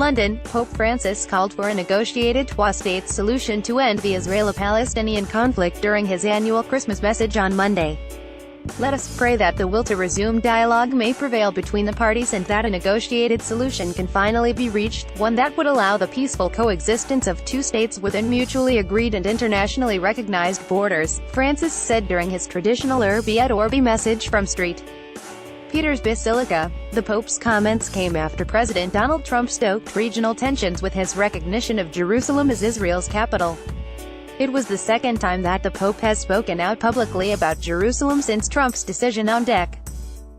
London, Pope Francis called for a negotiated two-state solution to end the Israeli-Palestinian conflict during his annual Christmas message on Monday. Let us pray that the will to resume dialogue may prevail between the parties and that a negotiated solution can finally be reached, one that would allow the peaceful coexistence of two states within mutually agreed and internationally recognized borders, Francis said during his traditional Urbi et Orbi message from St. Peter's Basilica. The Pope's comments came after President Donald Trump stoked regional tensions with his recognition of Jerusalem as Israel's capital. It was the second time that the Pope has spoken out publicly about Jerusalem since Trump's decision on Dec.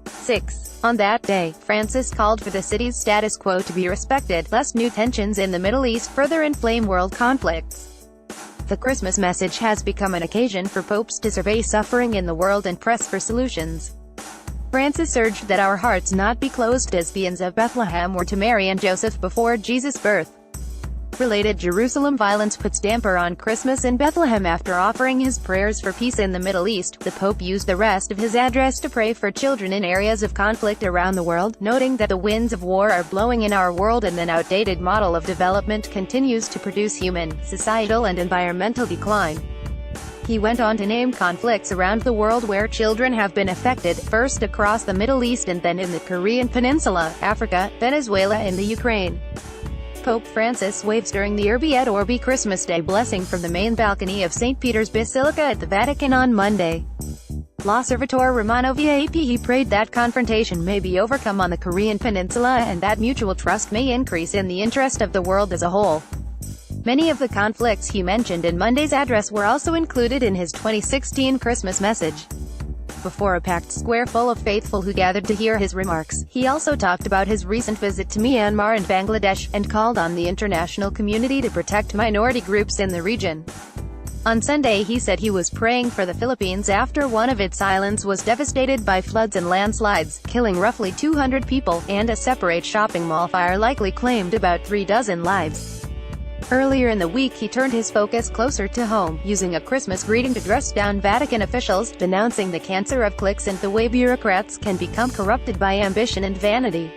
6. On that day, Francis called for the city's status quo to be respected, lest new tensions in the Middle East further inflame world conflicts. The Christmas message has become an occasion for popes to survey suffering in the world and press for solutions. Francis urged that our hearts not be closed as the inns of Bethlehem were to Mary and Joseph before Jesus' birth. Related Jerusalem violence puts damper on Christmas in Bethlehem. After offering his prayers for peace in the Middle East, the Pope used the rest of his address to pray for children in areas of conflict around the world, noting that the winds of war are blowing in our world and an outdated model of development continues to produce human, societal and environmental decline. He went on to name conflicts around the world where children have been affected, first across the Middle East and then in the Korean Peninsula, Africa, Venezuela and the Ukraine. Pope Francis waves during the Urbi et Orbi Christmas Day blessing from the main balcony of St. Peter's Basilica at the Vatican on Monday. L'Osservatore Romano via AP he prayed that confrontation may be overcome on the Korean Peninsula and that mutual trust may increase in the interest of the world as a whole. Many of the conflicts he mentioned in Monday's address were also included in his 2016 Christmas message. Before a packed square full of faithful who gathered to hear his remarks, he also talked about his recent visit to Myanmar and Bangladesh, and called on the international community to protect minority groups in the region. On Sunday he said he was praying for the Philippines after one of its islands was devastated by floods and landslides, killing roughly 200 people, and a separate shopping mall fire likely claimed about 36 lives. Earlier in the week he turned his focus closer to home, using a Christmas greeting to dress down Vatican officials, denouncing the cancer of cliques and the way bureaucrats can become corrupted by ambition and vanity.